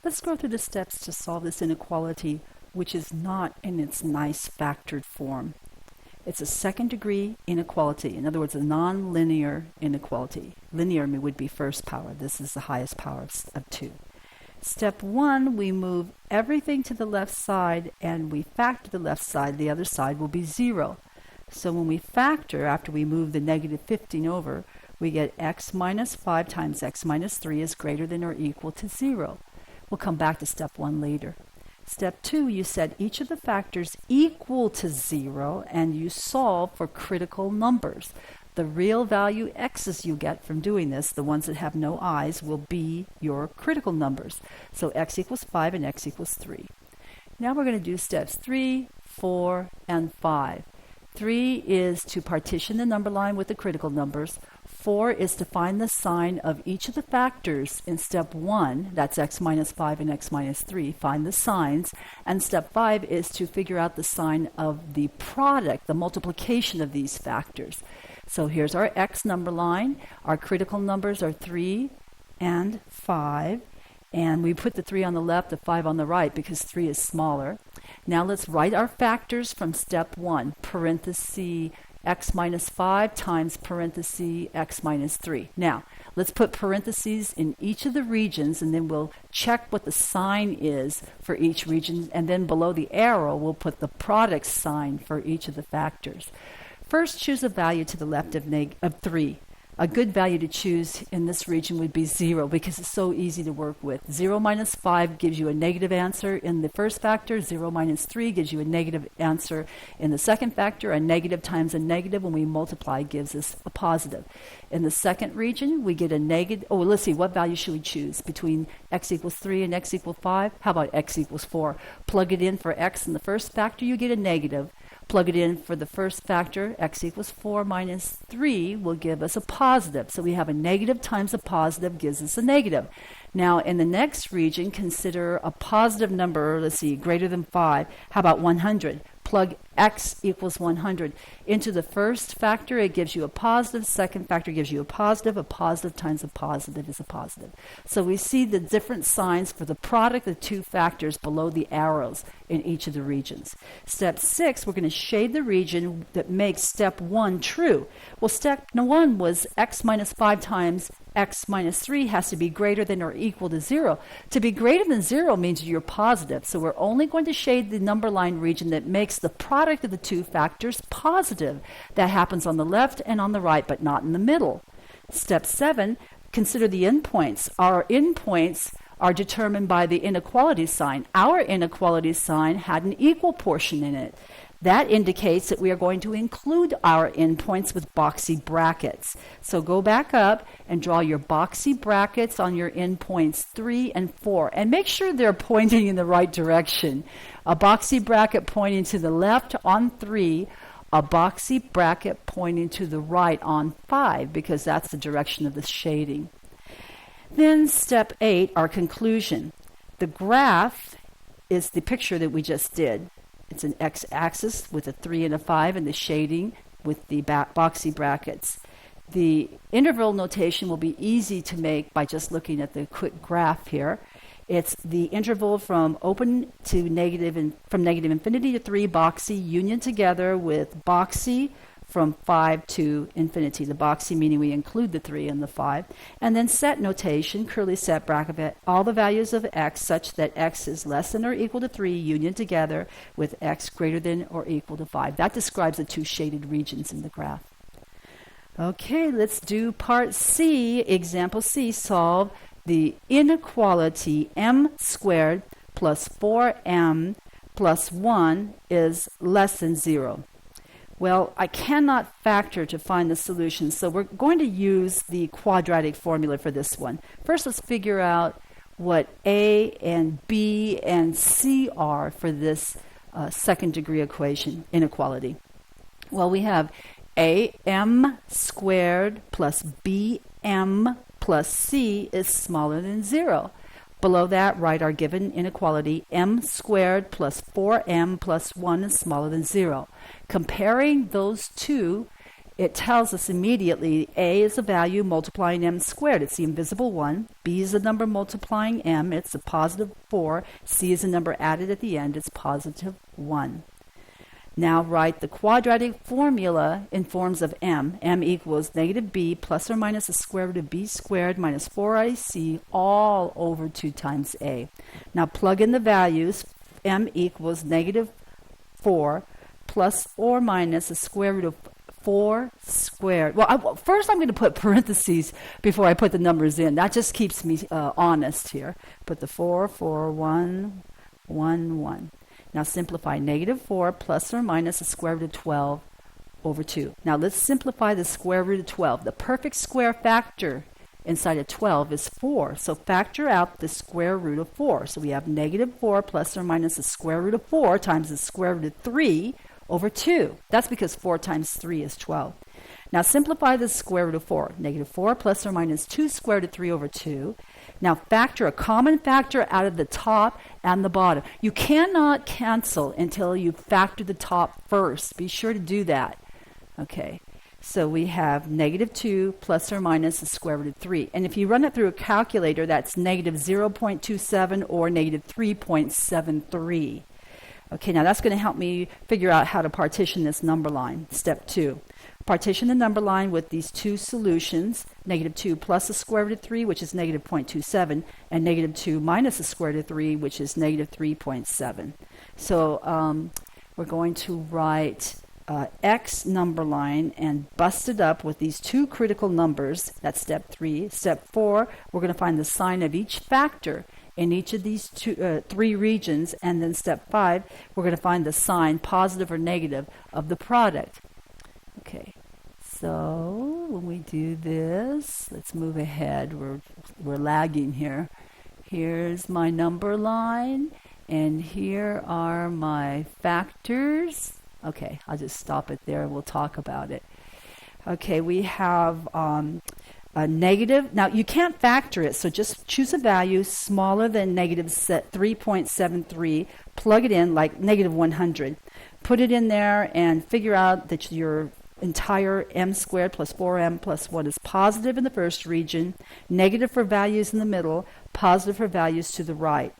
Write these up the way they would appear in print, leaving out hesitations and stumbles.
Let's go through the steps to solve this inequality, which is not in its nice factored form. It's a second degree inequality. In other words, a non-linear inequality. Linear would be first power. This is the highest power of 2. Step 1, we move everything to the left side and we factor the left side. The other side will be 0. So when we factor, after we move the negative 15 over, we get x minus 5 times x minus 3 is greater than or equal to 0. We'll come back to step 1 later. Step 2, you set each of the factors equal to 0 and you solve for critical numbers. The real value x's you get from doing this, the ones that have no i's, will be your critical numbers. So x equals 5 and x equals 3. Now we're going to do steps 3, 4, and 5. 3 is to partition the number line with the critical numbers. 4 is to find the sign of each of the factors in step 1, that's x minus 5 and x minus 3, find the signs. And step 5 is to figure out the sign of the product, the multiplication of these factors. So here's our x number line. Our critical numbers are 3 and 5. And we put the 3 on the left, the 5 on the right, because 3 is smaller. Now let's write our factors from step 1, parenthesis x minus 5 times parenthesis x minus 3. Now, let's put parentheses in each of the regions, and then we'll check what the sign is for each region, and then below the arrow, we'll put the product sign for each of the factors. First, choose a value to the left of 3. A good value to choose in this region would be 0 because it's so easy to work with. 0 minus 5 gives you a negative answer in the first factor. 0 minus 3 gives you a negative answer in the second factor. A negative times a negative when we multiply gives us a positive. In the second region, we get a negative. Oh, let's see, what value should we choose between x equals 3 and x equals 5? How about x equals 4? Plug it in for x in the first factor, you get a negative. Plug it in for the first factor, x equals 4 minus 3 will give us a positive. So we have a negative times a positive gives us a negative. Now in the next region, consider a positive number, let's see, greater than 5. How about 100? Plug x equals 100 into the first factor, it gives you a positive. Second factor gives you a positive. A positive times a positive is a positive. So we see the different signs for the product of two factors below the arrows in each of the regions. Step 6, we're going to shade the region that makes step 1 true. Well, step 1 was x minus 5 times x minus 3 has to be greater than or equal to 0. To be greater than 0 means you're positive. So we're only going to shade the number line region that makes the product of the two factors positive. That happens on the left and on the right, but not in the middle. Step 7, consider the endpoints. Our endpoints are determined by the inequality sign. Our inequality sign had an equal portion in it. That indicates that we are going to include our endpoints with boxy brackets. So go back up and draw your boxy brackets on your endpoints 3 and 4. And make sure they're pointing in the right direction. A boxy bracket pointing to the left on 3, a boxy bracket pointing to the right on 5, because that's the direction of the shading. Then step 8, our conclusion. The graph is the picture that we just did. It's an x-axis with a 3 and a 5 and the shading with the boxy brackets. The interval notation will be easy to make by just looking at the quick graph here. It's the interval from open to negative and from negative infinity to 3 boxy union together with boxy from 5 to infinity. The boxy meaning we include the 3 and the 5. And then set notation, curly set bracket, all the values of x such that x is less than or equal to 3 union together with x greater than or equal to 5. That describes the two shaded regions in the graph. Okay, let's do part C. Example C, solve the inequality m squared plus 4m plus 1 is less than 0. Well, I cannot factor to find the solution, so we're going to use the quadratic formula for this one. First, let's figure out what A and B and C are for this second degree equation, inequality. Well, we have AM squared plus BM plus C is smaller than 0. Below that, write our given inequality, m squared plus 4m plus 1 is smaller than 0. Comparing those two, it tells us immediately A is a value multiplying m squared. It's the invisible 1. B is a number multiplying m. It's a positive 4. C is a number added at the end. It's positive 1. Now write the quadratic formula in forms of m. M equals negative b plus or minus the square root of b squared minus 4ac all over 2 times a. Now plug in the values. M equals negative 4 plus or minus the square root of 4 squared. Well, first I'm going to put parentheses before I put the numbers in. That just keeps me honest here. Put the 4, 4, 1, 1, 1. Now simplify negative 4 plus or minus the square root of 12 over 2. Now let's simplify the square root of 12. The perfect square factor inside of 12 is 4. So factor out the square root of 4. So we have negative 4 plus or minus the square root of 4 times the square root of 3 over 2. That's because 4 times 3 is 12. Now simplify the square root of 4. Negative 4 plus or minus 2 squared root of 3 over 2. Now factor a common factor out of the top and the bottom. You cannot cancel until you factor the top first. Be sure to do that. Okay, so we have negative 2 plus or minus the square root of 3. And if you run it through a calculator, that's negative 0.27 or negative 3.73. Okay, now that's going to help me figure out how to partition this number line. Step 2. Partition the number line with these two solutions, negative 2 plus the square root of 3, which is negative 0.27, and negative 2 minus the square root of 3, which is negative 3.7. So we're going to write X number line and bust it up with these two critical numbers. That's step 3. Step 4, we're going to find the sign of each factor in each of these three regions, and then step 5, we're going to find the sign, positive or negative, of the product. Okay, so when we do this, let's move ahead. We're lagging here. Here's my number line, and here are my factors. Okay, I'll just stop it there. We'll talk about it. Okay, we have a negative. Now, you can't factor it, so just choose a value smaller than negative 3.73. Plug it in like negative 100. Put it in there and figure out that your entire m squared plus 4m plus 1 is positive in the first region, negative for values in the middle, positive for values to the right.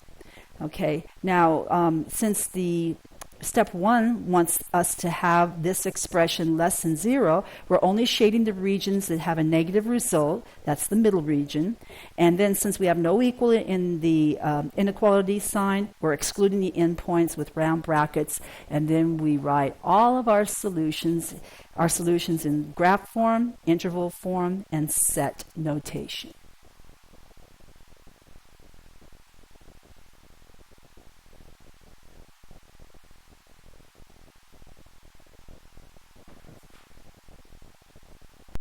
Okay, now since the step 1 wants us to have this expression less than 0, we're only shading the regions that have a negative result. That's the middle region. And then since we have no equal in the inequality sign, we're excluding the endpoints with round brackets. And then we write all of our solutions in graph form, interval form, and set notation.